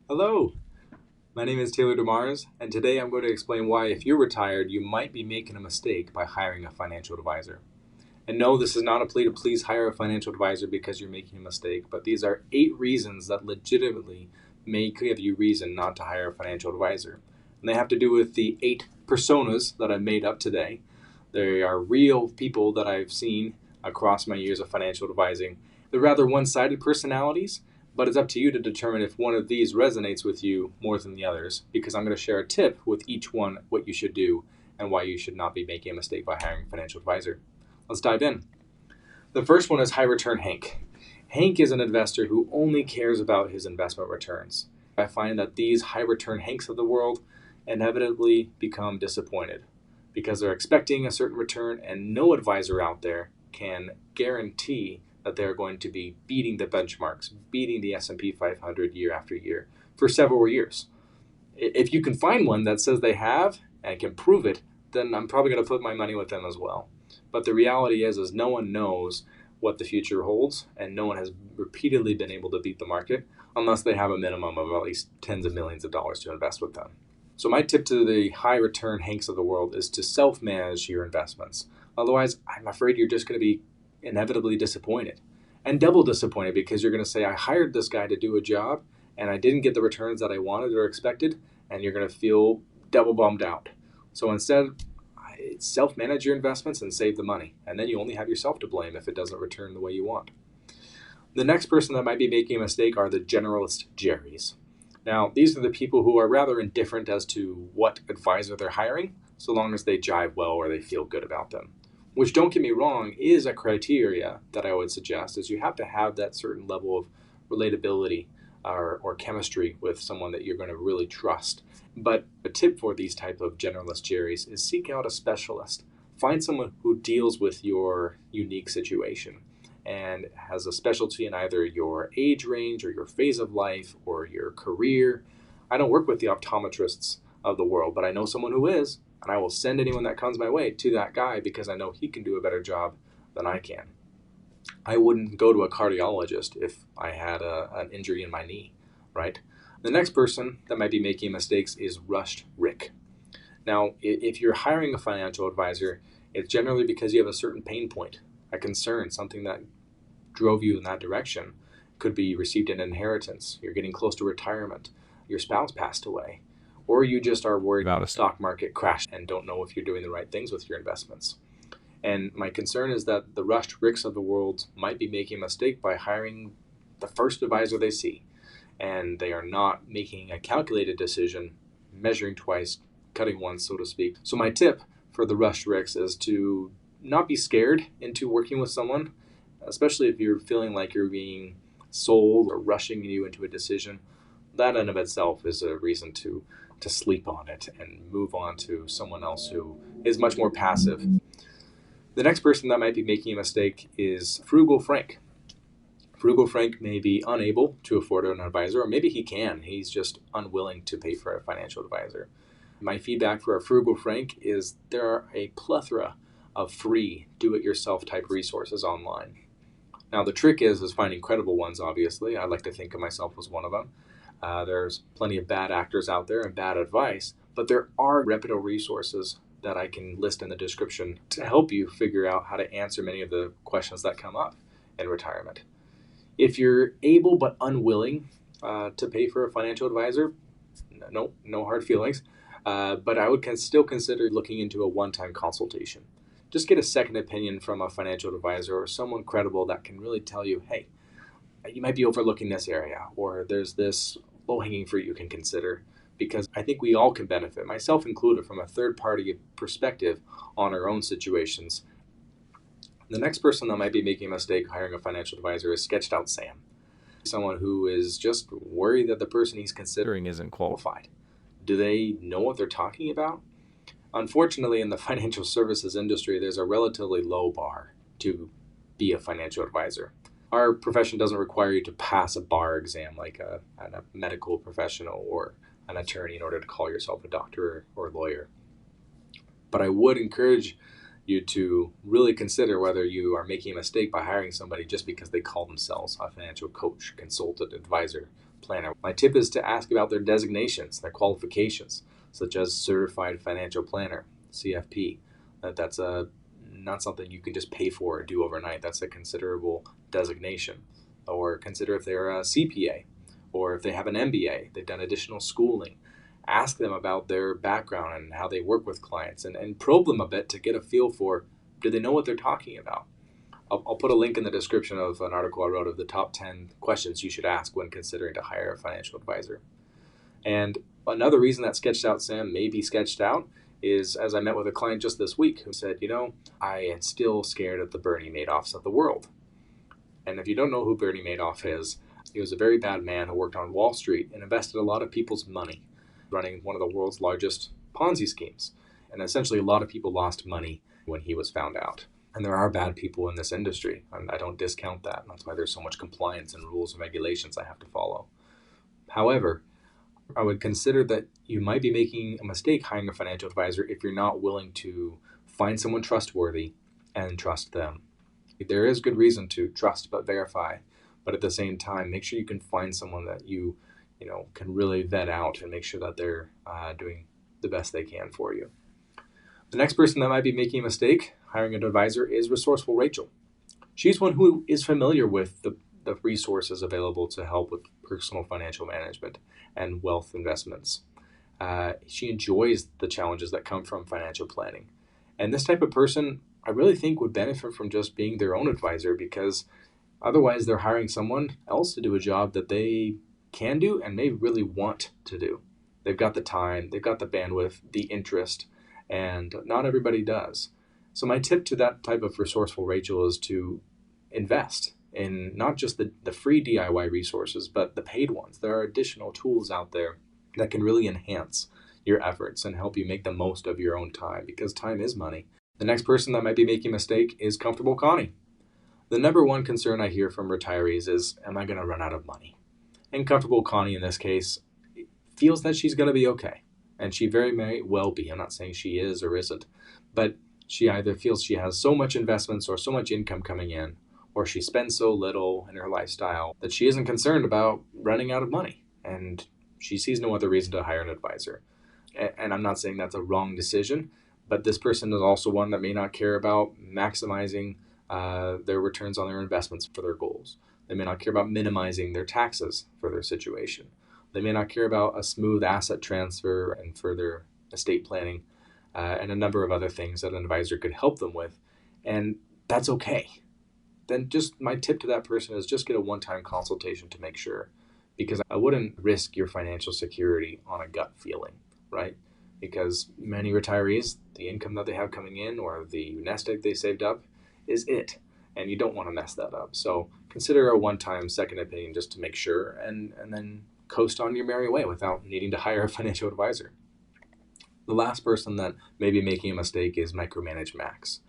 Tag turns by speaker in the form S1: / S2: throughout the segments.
S1: Hello, my name is Taylor DeMars, and today I'm going to explain why, if you're retired, you might be making a mistake by hiring a financial advisor. And no, this is not a plea to please hire a financial advisor because you're making a mistake, but these are 8 reasons that legitimately may give you reason not to hire a financial advisor. And they have to do with the 8 personas that I've made up today. They are real people that I've seen across my years of financial advising. They're rather one-sided personalities, but it's up to you to determine if one of these resonates with you more than the others, because I'm going to share a tip with each one what you should do and why you should not be making a mistake by hiring a financial advisor. Let's dive in. The first one is high return Hank. Hank is an investor who only cares about his investment returns. I find that these high return Hanks of the world inevitably become disappointed because they're expecting a certain return, and no advisor out there can guarantee that they're going to be beating the benchmarks, beating the S&P 500 year after year for several years. If you can find one that says they have and can prove it, then I'm probably going to put my money with them as well. But the reality is no one knows what the future holds, and no one has repeatedly been able to beat the market unless they have a minimum of at least tens of millions of dollars to invest with them. So my tip to the high return Hanks of the world is to self-manage your investments. Otherwise, I'm afraid you're just going to be inevitably disappointed, and double disappointed, because you're going to say, I hired this guy to do a job and I didn't get the returns that I wanted or expected, and you're going to feel double bummed out. So instead, self-manage your investments and save the money, and then you only have yourself to blame if it doesn't return the way you want. The next person that might be making a mistake are the Generalist Jerrys. Now, these are the people who are rather indifferent as to what advisor they're hiring, so long as they jive well or they feel good about them. Which, don't get me wrong, is a criteria that I would suggest, is you have to have that certain level of relatability or chemistry with someone that you're going to really trust. But a tip for these type of Generalist Jerrys is seek out a specialist. Find someone who deals with your unique situation and has a specialty in either your age range or your phase of life or your career. I don't work with the optometrists of the world, but I know someone who is, and I will send anyone that comes my way to that guy because I know he can do a better job than I can. I wouldn't go to a cardiologist if I had an injury in my knee, right? The next person that might be making mistakes is Rushed Rick. Now, if you're hiring a financial advisor, it's generally because you have a certain pain point, a concern, something that drove you in that direction. Could be received an inheritance, you're getting close to retirement, your spouse passed away, or you just are worried about a stock market crash and don't know if you're doing the right things with your investments. And my concern is that the Rushed Ricks of the world might be making a mistake by hiring the first advisor they see, and they are not making a calculated decision, measuring twice, cutting once, so to speak. So my tip for the Rushed Ricks is to not be scared into working with someone, especially if you're feeling like you're being sold or rushing you into a decision. That in of itself is a reason to sleep on it and move on to someone else who is much more passive. The next person that might be making a mistake is Frugal Frank. Frugal Frank may be unable to afford an advisor, or maybe he can. He's just unwilling to pay for a financial advisor. My feedback for a Frugal Frank is there are a plethora of free do-it-yourself type resources online. Now, the trick is finding credible ones, obviously. I like to think of myself as one of them. There's plenty of bad actors out there and bad advice, but there are reputable resources that I can list in the description to help you figure out how to answer many of the questions that come up in retirement. If you're able but unwilling to pay for a financial advisor, no hard feelings, but I would still consider looking into a one-time consultation. Just get a second opinion from a financial advisor or someone credible that can really tell you, hey, you might be overlooking this area, or there's this low-hanging fruit you can consider, because I think we all can benefit, myself included, from a third-party perspective on our own situations. The next person that might be making a mistake hiring a financial advisor is Sketched Out Sam, someone who is just worried that the person he's considering isn't qualified. Do they know what they're talking about? Unfortunately, in the financial services industry, there's a relatively low bar to be a financial advisor. Our profession doesn't require you to pass a bar exam like a medical professional or an attorney in order to call yourself a doctor or lawyer. But I would encourage you to really consider whether you are making a mistake by hiring somebody just because they call themselves a financial coach, consultant, advisor. planner. My tip is to ask about their designations, their qualifications, such as Certified Financial Planner, CFP. That's not something you can just pay for or do overnight. That's a considerable designation. Or consider if they're a CPA, or if they have an MBA, they've done additional schooling. Ask them about their background and how they work with clients, and probe them a bit to get a feel for, do they know what they're talking about? I'll put a link in the description of an article I wrote of the top 10 questions you should ask when considering to hire a financial advisor. And another reason that sketched out Sam may be sketched out is, as I met with a client just this week who said, I am still scared of the Bernie Madoffs of the world. And if you don't know who Bernie Madoff is, he was a very bad man who worked on Wall Street and invested a lot of people's money, running one of the world's largest Ponzi schemes. And essentially a lot of people lost money when he was found out. And there are bad people in this industry, and I don't discount that. That's why there's so much compliance and rules and regulations I have to follow. However, I would consider that you might be making a mistake hiring a financial advisor if you're not willing to find someone trustworthy and trust them. There is good reason to trust but verify, but at the same time, make sure you can find someone that you can really vet out and make sure that they're doing the best they can for you. The next person that might be making a mistake hiring an advisor is Resourceful Rachel. She's one who is familiar with the resources available to help with personal financial management and wealth investments. She enjoys the challenges that come from financial planning. And this type of person, I really think, would benefit from just being their own advisor, because otherwise they're hiring someone else to do a job that they can do and may really want to do. They've got the time, they've got the bandwidth, the interest, and not everybody does. So my tip to that type of Resourceful Rachel is to invest in not just the free DIY resources, but the paid ones. There are additional tools out there that can really enhance your efforts and help you make the most of your own time, because time is money. The next person that might be making a mistake is Comfortable Connie. The number one concern I hear from retirees is, am I going to run out of money? And Comfortable Connie, in this case, feels that she's going to be okay. And she very may well be. I'm not saying she is or isn't. But she either feels she has so much investments or so much income coming in, or she spends so little in her lifestyle that she isn't concerned about running out of money. And she sees no other reason to hire an advisor. And I'm not saying that's a wrong decision, but this person is also one that may not care about maximizing their returns on their investments for their goals. They may not care about minimizing their taxes for their situation. They may not care about a smooth asset transfer and further estate planning and a number of other things that an advisor could help them with. And that's okay. Then just my tip to that person is just get a one-time consultation to make sure, because I wouldn't risk your financial security on a gut feeling, right? Because many retirees, the income that they have coming in or the nest egg they saved up is it. And you don't want to mess that up. So consider a one-time second opinion just to make sure, and then coast on your merry way without needing to hire a financial advisor. The last person that may be making a mistake is Micromanage Max.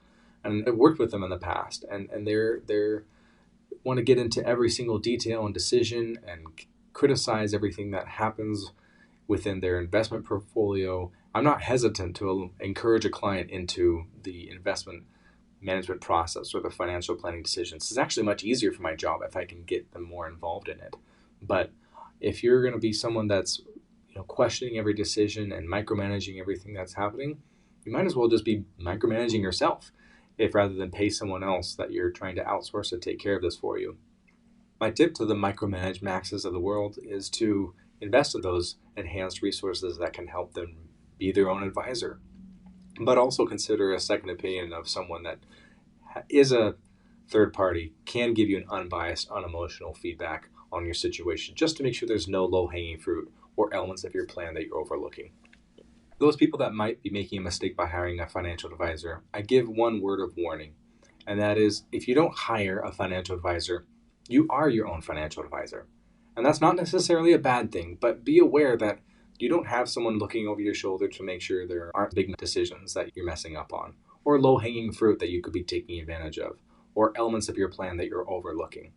S1: And I've worked with them in the past, and they're want to get into every single detail and decision and criticize everything that happens within their investment portfolio. I'm not hesitant to encourage a client into the investment management process or the financial planning decisions. It's actually much easier for my job if I can get them more involved in it. But if you're going to be someone that's questioning every decision and micromanaging everything that's happening, you might as well just be micromanaging yourself, if rather than pay someone else that you're trying to outsource to take care of this for you. My tip to the micromanage maxes of the world is to invest in those enhanced resources that can help them be their own advisor, but also consider a second opinion of someone that is a third party, can give you an unbiased, unemotional feedback on your situation, just to make sure there's no low-hanging fruit or elements of your plan that you're overlooking. Those people that might be making a mistake by hiring a financial advisor, I give one word of warning, and that is, if you don't hire a financial advisor, you are your own financial advisor. And that's not necessarily a bad thing, but be aware that you don't have someone looking over your shoulder to make sure there aren't big decisions that you're messing up on, or low-hanging fruit that you could be taking advantage of, or elements of your plan that you're overlooking.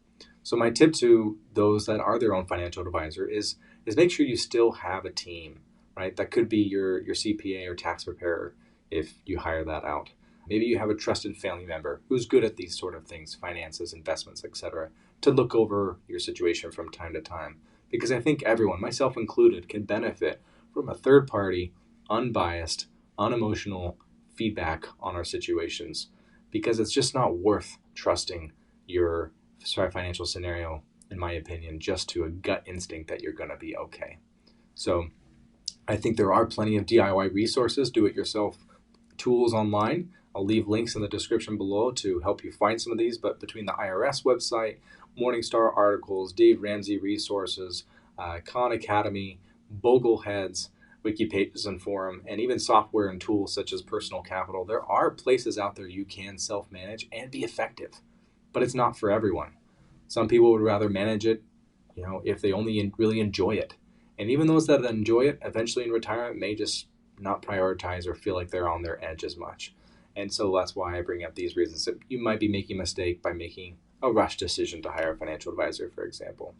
S1: So my tip to those that are their own financial advisor is make sure you still have a team, right? That could be your CPA or tax preparer if you hire that out. Maybe you have a trusted family member who's good at these sort of things, finances, investments, etc., to look over your situation from time to time. because I think everyone, myself included, can benefit from a third party, unbiased, unemotional feedback on our situations, because it's just not worth trusting your financial scenario, in my opinion, just to a gut instinct that you're going to be okay. So I think there are plenty of DIY resources, do-it-yourself tools online. I'll leave links in the description below to help you find some of these, but between the IRS website, Morningstar articles, Dave Ramsey resources, Khan Academy, Bogleheads, wiki pages and forum, and even software and tools such as Personal Capital, there are places out there you can self-manage and be effective, but it's not for everyone. Some people would rather manage it, if they only really enjoy it. And even those that enjoy it eventually in retirement may just not prioritize or feel like they're on their edge as much. And so that's why I bring up these reasons that you might be making a mistake by making a rush decision to hire a financial advisor, for example.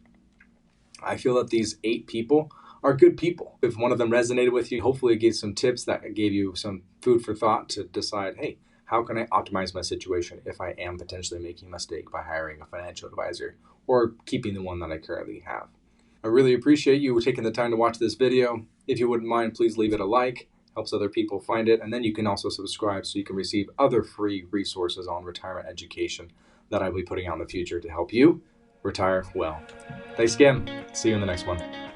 S1: I feel that these 8 people are good people. If one of them resonated with you, hopefully it gave some tips that gave you some food for thought to decide, hey, how can I optimize my situation if I am potentially making a mistake by hiring a financial advisor or keeping the one that I currently have? I really appreciate you taking the time to watch this video. If you wouldn't mind, please leave it a like. Helps other people find it. And then you can also subscribe so you can receive other free resources on retirement education that I'll be putting out in the future to help you retire well. Thanks again. See you in the next one.